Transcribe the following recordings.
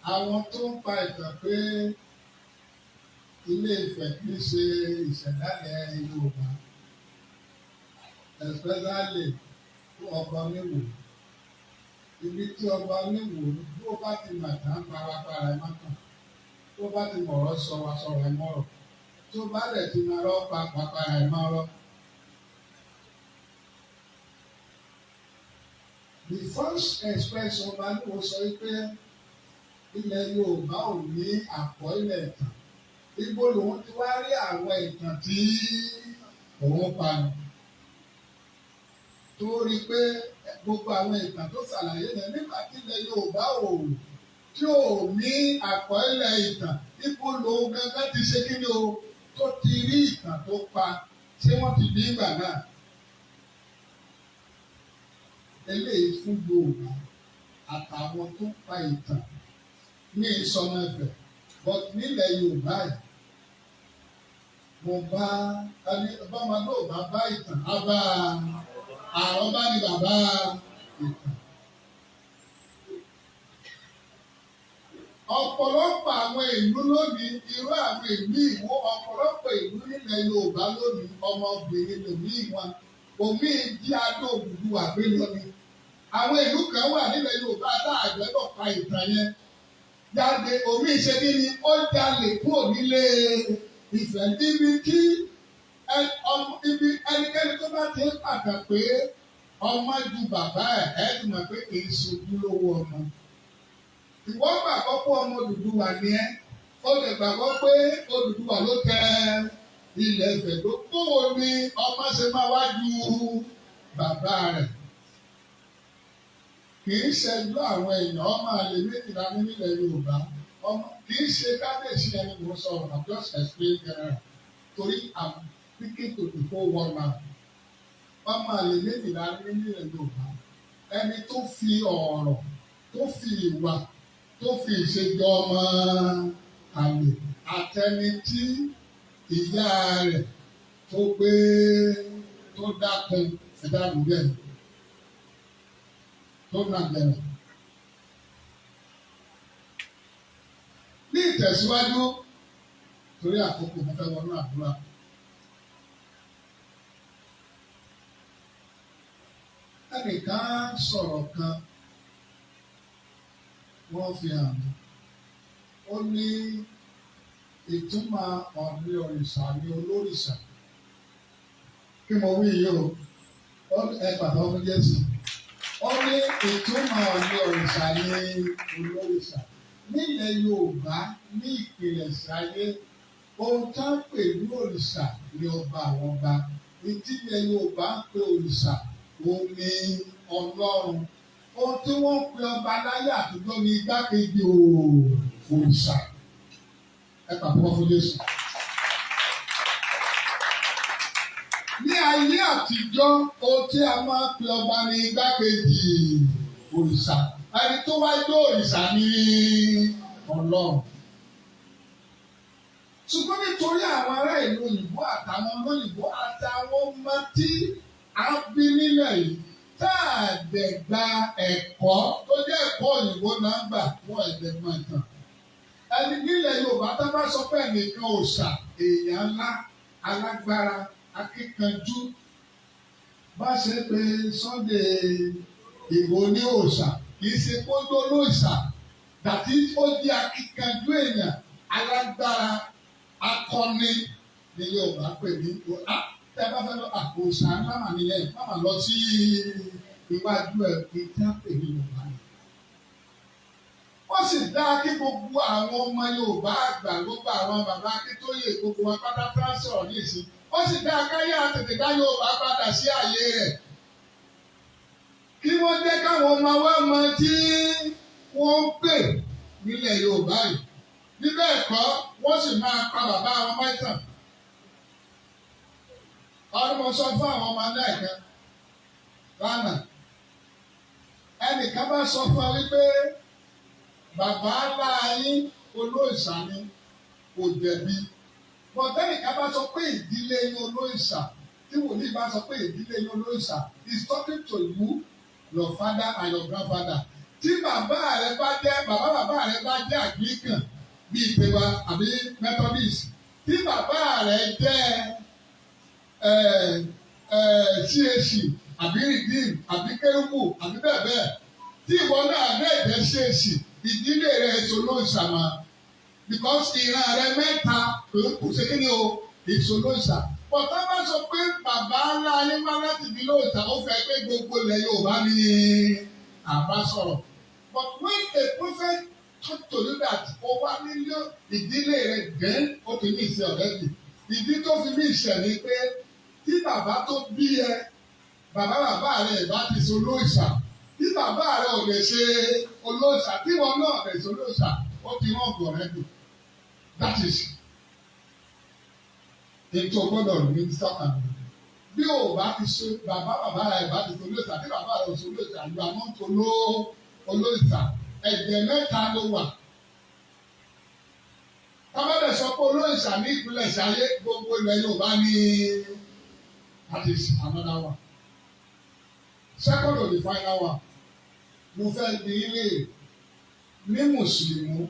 àwọn tó ń pa ìtàn pé Ilé Ifẹ̀ kì í ṣe ìṣẹ̀dálẹ̀ Yorùbá especially fún ọba Oníwò. Ibi tí ọba Oníwò bí ó bá ti mà tán parapara ẹ̀ má kàn. Tó bá ti mọ̀rọ̀ sọ wa sọ̀rọ̀ ẹ̀ mọ̀rọ̀. Tó bá dẹ̀ ti máa rọ́ parapara ẹ̀ máa rọ́. The first express ọba Oníwò sọ pé ilẹ̀ Yorùbá ò ní àkọọ́lẹ̀ ìtàn. Ibo lòun ti wá rí àwọn ìtàn tí òun pa nù. Torí pé gbogbo àwọn ìtàn tó ṣàlàyé yẹn nígbà tí ilẹ̀ Yorùbá tí ò ní àkọọ́lẹ̀ ìtàn. Ibo lòun gangan ti ṣe kí ni o tó ti rí ìtàn tó pa ṣé wọ́n ti bí ìgbà náà. Eléyìí fún Yorùbá àtàwọn tó pa ìtàn ní ìsọmọ Ifẹ̀ but nílẹ̀ Yorùbá yìí mo bá bọ́mọ náà bá ìtàn á bá àrọ́bá ni bàbá ìtàn. Ọ̀pọ̀lọpọ̀ àwọn ìlú lónìí irú àwọn ìlú Ìwó ọ̀pọ̀lọpọ̀ ìlú nílẹ̀ Yorùbá lónìí ọmọbìnrin lòmí wọn omi jí adó Odùduwà gbé lọ ni. Àwọn ìlú kan wà nílẹ̀ Yorùbá tá àgbẹ̀bọ̀ pa ìtàn yẹn jáde omi ìṣẹ́bí ni ó jalè kúrò nílé Ifẹ̀ níbi tí ibi ẹnikẹ́ni tó bá ti ń pàtà pé ọmọ ju bàbá ẹ̀ ti mọ̀ pé kì í ṣojú lówó ọmọ. Ìwọ gbàgbọ́ pé ọmọ Odùduwà ni ẹ́ ó lè gbàgbọ́ pé Odùduwà ló tẹ ilẹ̀ Ifẹ̀ tó kówó ni ọmọ ṣe máa wá ju bàbá rẹ̀. Kì í ṣẹjú àwọn èèyàn ọmọ àlè méjìlá nílẹ̀ Yorùbá kì í ṣe kábíyèsí ẹni mo sọ̀rọ̀ I'm just explain general torí I'm speaking to the whole world now. Ọmọ àlè méjìlá nílẹ̀ Yorùbá ẹni tó fi ọ̀rọ̀ tó fi ìwà tó fi ìṣèjọ ọmọ àlè àtẹni tí ìyá rẹ̀ tó gbé tó dákun ẹ̀dá lùdẹ̀ tó nà bẹ̀rẹ̀. Ní ìtẹ̀síwájú torí àkókò mo fẹ́ wọnú àdúrà. Ẹnìkan sọ̀rọ̀ kan wọ́n fi hàn mí. Ó ní ìtumọ̀ ọ̀nì òrìṣà ní olórìṣà. Kí mo wí yìí o? Ó ní ẹgbàá ọmọ Jésù. Ó ní ìtumọ̀ ọ̀nì òrìṣà ní olórìṣà. Nílẹ̀ Yorùbá ní ìpìlẹ̀ṣẹ̀ ayé ohun tá ń pè ní òrìṣà ní ọba àwọn ọba. Ìdílé Yorùbá ń pè òrìṣà òun ní Ọlọ́run. Ohun tí wọ́n ń pe ọba láyé àtijọ́ ní igbákejì òrìṣà. Ẹ pàpọ̀ fún Jésù. Ní ayé àtijọ́ ohun tí a máa ń pe ọba ní igbákejì òrìṣà. Ẹni tó wá gbé òrìṣà ní Ọlọ́run. Ṣùgbọ́n nítorí àwọn ará ìlú òyìnbó àtàwọn olóyìnbó àtàwọn ọmọ tí a bí nílẹ̀ yìí tá a dẹ̀ gba ẹ̀kọ́ tó jẹ́ ẹ̀kọ́ òyìnbó náà gbà fún ẹ̀dẹ̀gbọ̀n ìtàn. Ẹni nílẹ̀ Yorùbá tá bá sọ pé ẹnìkan òòṣà èèyàn ńlá alágbára akíkanjú bá ṣe pé Sunday Ìgbòho ní òòṣà kì í ṣe kó tó lóòṣà dàtí ó di akíkanjú èèyàn alágbára akọni ní Yorùbá pè ní tẹ bá fẹ́ lọ àkóso àmàmà nìyẹn máma lọ sí iwájú ẹ̀ kí tí wọ́n pè ní Yorùbá ni. Wọ́n sì dá kí gbogbo àwọn ọmọ Yorùbá àgbà gbogbo àwọn bàbá Akíntóyè gbogbo wọn pátá tránsọ̀rọ̀ ní ìsìn. Wọ́n sì dá káyà tètè dá Yorùbá padà sí àyè rẹ̀. Kí wọ́n jẹ́ káwọn ọmọ wa mọ tí wọ́n ń pè nílẹ̀ Yorùbá yìí. Níbẹ̀ ẹ̀kọ́ wọ́n sì máa pa bàbá wọn mẹ́tàn. Ọdún mo sọ fún àwọn ọmọ náà kan lánàá. Ẹnìkan bá sọ fún ọ wípé bàbá ńlá yín olóòṣà ni kò jẹ̀bi. Bọ̀dẹ́nìkan bá sọ pé ìdílé yín olóòṣà tí wòlíì bá sọ pé ìdílé yín olóòṣà is talking to you, your father and your grandfather. tí bàbá rẹ bá jẹ́ bàbá rẹ bá jẹ́ Anglican bíi tiwa àbí Methodist, tí bàbá rẹ jẹ́ CAC àbí Redeem àbí Kérúbù àbí bẹ́ẹ̀ bẹ́ẹ̀, tí ìwọ náà bẹ́ẹ̀ jẹ́ CAC, ìdílé rẹ èso ló ń ṣàmà because ìran rẹ mẹ́ta kò ṣe kí ni o èso ló ń ṣà. Bọ̀dá bá sọ pé bàbá ńlá ayé wá láti bí lóòótọ́ ó fẹ́ pé gbogbo ilẹ̀ Yorùbá ní àbá sọ̀rọ̀. But when a prophet talk to you that ó wá nílé ìdílé rẹ̀ then ó ti ní ìṣe ọ̀rẹ́dì. Ìdí tó fi ní ìṣẹ̀ ni pé tí bàbá tó bí ẹ, bàbá rẹ̀ bá ti ṣe olóòṣà, tí bàbá rẹ̀ ò lè ṣe olóòṣà, tí wọn náà lè ṣe olóòṣà, ó ti rán ọ̀gọ̀ rẹ̀ dùn. That is ètò gbọ́dọ̀ ní sọ́kà mi. Bí o bá ti ṣe bàbá rẹ̀ bá ti ṣe olóòṣà, tí bàbá rẹ̀ ò ṣe olóòṣà, ìlú àmọ́ tó olóòṣà, ẹ̀jẹ̀ mẹ́ta ló wà. Kábàdẹ̀ sọ pé olóòṣà ní ìpínlẹ̀ Ṣayé gbogbo ilẹ̀ Yorùbá ní that is another one. Second or the final one, mo fẹ́ di ilé ní Mùsùlùmí,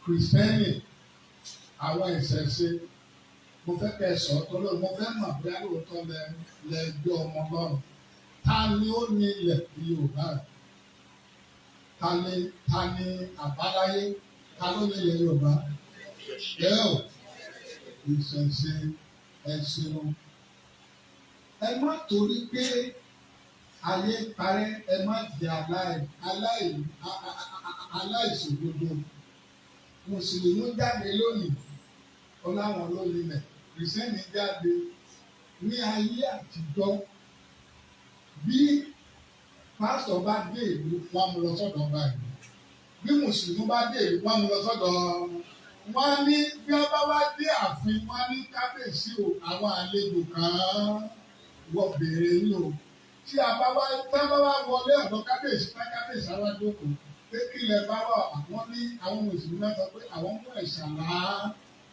Kìrìsìtẹ́nì, àwọn ìṣẹ̀ṣe. Mo fẹ́ kẹ́ ẹ sọ tó lóun, mo fẹ́ mọ̀ bí alóòótọ́ lẹ gbé ọmọ lọ́rùn. Ta ni ó ní ilẹ̀ Yorùbá? Ta ni àbáláyé? Ta ló ní ilẹ̀ Yorùbá? Ẹ ò ìṣẹ̀ṣe ẹ̀sìn. Ẹ má torí pé ayé parẹ́, ẹ má jẹ́ aláìṣòdodo. Mùsùlùmí jáde lónìí, ọláwọn ló nílẹ̀. Kìrìsìtẹ́nì jáde ní ayé àtijọ́. Bí pásítọ̀ bá dé ìlú, wọ́n mú lọ sọ́dọ̀ ọba ìlú. Bí mùsùlùmí bá dé ìlú, wọ́n mú lọ sọ́dọ̀ wọ́n ní bí wọ́n bá wá dé ààfin, wọ́n ní kábíyèsí o, àwọn àlejò kan wọ́n béèrè yín o. Tí a bá wá wọlé ọ̀dọ̀ kábíyèsí àwọn àjókòó pé kí lẹ bá wà, àwọn ní àwọn mùsùlùmí náà sọ pé àwọn mú ẹ̀ṣà lá.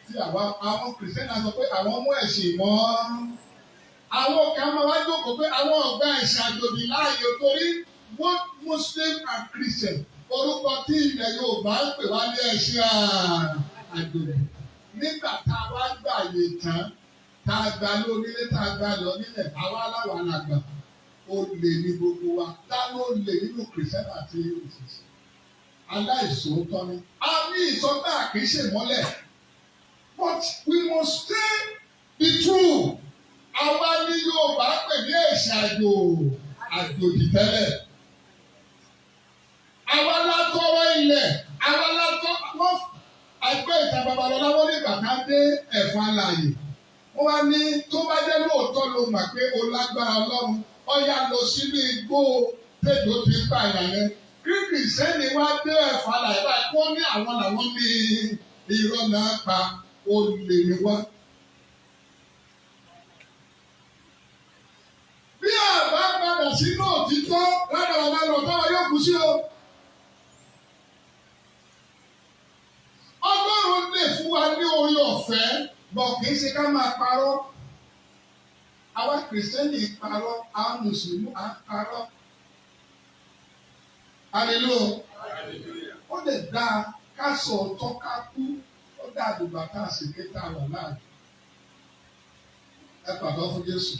Tí àwọn kìrìsìtẹ́nì náà sọ pé àwọn mú ẹ̀sìn mọ́. Àwọn kan máa wá jókòó pé àwọn ọ̀gá ẹ̀sìn àjòjì láàyè torí both Muslim and Christian orúkọ tí ilẹ̀ Yorùbá ń pè wá ní ẹ̀sìn àjòjì. Nígbà tá a wá gbà yè tán, tá a gbà lórílé, tá a gbà lọ nílẹ̀, àwa aláwa làgbà. Ó lè ní gbogbo wa. Tá ló lè nínú kìrìsìtẹ́nì àti òṣìṣẹ́? Aláìsòótọ́ ni. A ní ìsọgbà kì í ṣèmọ́lẹ̀. But we must stay the truth. Àwa ni Yorùbá pè ní ẹ̀sìn àjòjì tẹ́lẹ̀. Àwa la tọrọ ilẹ̀, àwa la tọrọ àgbẹ̀ ìta Babalọ́lá wọ́n ní bàtà dé ẹ̀fọn alààyè. Wọ́n wá ní tó bá jẹ́ lóòótọ́ ló mà pé o lágbára Ọlọ́run, ọ̀yà lọ sínú igbó tèjò ti pa ìyá yẹn. Kíkì sẹ́ni wá dé ẹ̀fọn alààyè báyìí kó ní àwọn làwọn ní irọ́ náà pa. Olè ni wá. Bí àbá padà sínú òtítọ́ ládàradà lọ táwa yóò kú sí o. Ọlọ́run lè fún wa ní orí ọ̀fẹ́, bọ̀ kì í ṣe ká máa parọ́. Àwa kìrìsìtẹ́nì parọ́, àwọn mùsùlùmí à ń parọ́. Hallelujah. Ó lè dáa ká sọ ọ̀tọ̀ ká kú. Ó dàbí bàtà àsìkétà wà láàyè. Ẹ pàdán fún Jésù.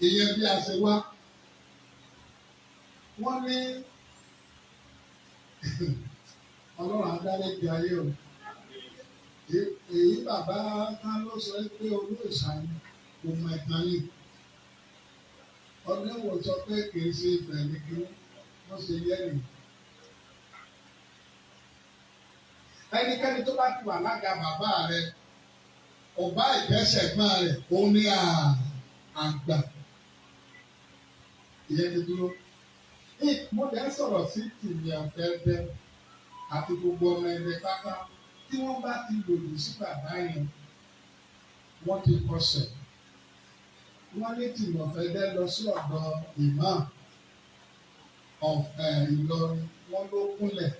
Ìyẹn bí a ṣe wá. Wọ́n ní Ọlọ́run adálégbé ayé o. Èyí bàbá kan ló sọ pé olóòṣà ni kò mọ ẹ̀tàn yìí. Ọdún wo sọ pé kì í ṣe ìfẹ́ ní kí wọ́n ṣe yẹ́ nìyí. Ẹnikẹ́ni tó bá ti wà lága bàbá rẹ̀, ọba ìgbésẹ̀gbọ́n rẹ̀, òun ní àgbà. Ìyẹn ti dúró. Mo dẹ̀ sọ̀rọ̀ sí tìmí ọ̀fẹ́ àti gbogbo ọmọ ẹgbẹ́ pátá tí wọ́n bá ti lòdì sí bàbá yẹn, wọ́n ti kọsẹ̀. Wọ́n ní tìmí ọ̀fẹ́ lọ sí ọ̀dọ̀ Imam Ìlọrin, wọ́n ló kúnlẹ̀.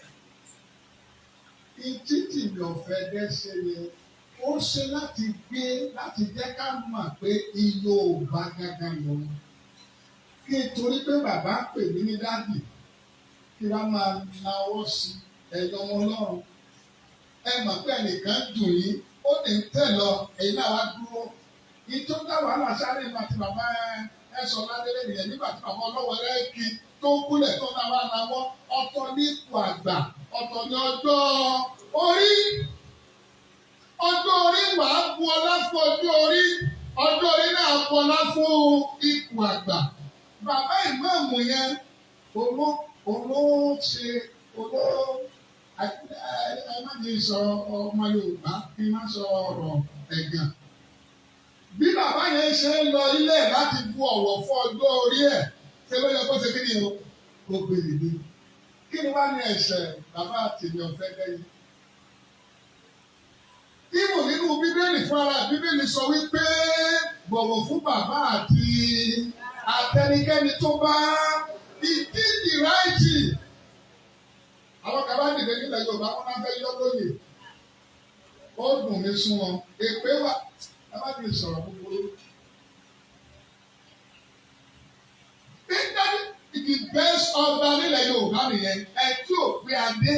Ìtí tìmí ọ̀fẹ́ ṣe yẹn ó ó ṣe láti jẹ́ ká mọ̀ pé Yorùbá gángan lòun. Kí torí pé bàbá pè mí ní dádì, kí wọ́n máa nawọ́ sí ẹ̀yọ́ wọn lọ́rùn. Ẹ mọ̀ pé ẹnìkan dùn yín, ó lè tẹ̀ lọ, ẹ̀yin náà wá dúró. Ìtọ́ dá wàhálà sáré nígbà tí bàbá ẹ sọ ládélé nìyẹn nígbà tí bàbá ọlọ́wọ́ rẹ̀ kí tó kúlẹ̀ tó náà wá nawọ́. Ọ̀tọ̀ ní ipò àgbà, ọ̀tọ̀ ní ọjọ́ orí. Ọjọ́ orí wàá bu ọlá fún ọjọ́ orí. Ọjọ́ orí náà bu ọlá fún ipò àgbà. Bàbá ìmáàmù yẹn olóṣè ẹ má ní sọ ọmọ Yorùbá kí n má sọ ọ̀rọ̀ ẹ̀gàn. Bí bàbá yẹn ṣe ń lọ ilé láti bu ọ̀wọ̀ fún ọjọ́ orí ẹ̀ ṣé ló yẹ kó ṣe kí ni o? Kò gbèrè ni. Kí ni wá ní ẹ̀ṣẹ̀ bàbá àtìmí ọ̀fẹ́ lẹ́yìn? Ìmọ̀ nínú Bíbélì fún ara Bíbélì sọ wípé bọ̀wọ̀ fún bàbá àti àtẹnikẹ́ni tó bá ìdí ìráìtì. Àwọn kan bá dìde nílẹ̀ Yorùbá wọn máa fẹ́ yọ lóye. Ó dùn mí sún wọn. Èpè wà. Ẹ má ti sọ̀rọ̀ búburú. Ìdí best ọba nílẹ̀ Yorùbá nìyẹn. Ẹ tí ò pé adé,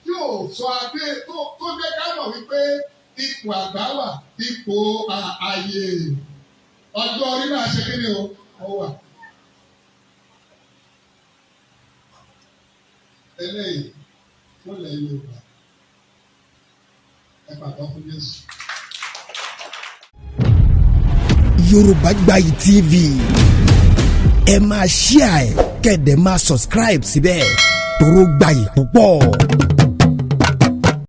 tí ò sọ adé tó jẹ́ ká mọ̀ wípé ipò àgbà wà, ipò ààyè. Ọjọ́ orí náà ṣe kí ni o? Ó wà. Eléyìí fún ilẹ̀ Yorùbá. Ẹ pàtó fún Jésù. Yorùbá Gbayì TV ẹ máa share ẹ kẹ́dẹ̀ máa subscribe síbẹ̀ toró gbayì púpọ̀.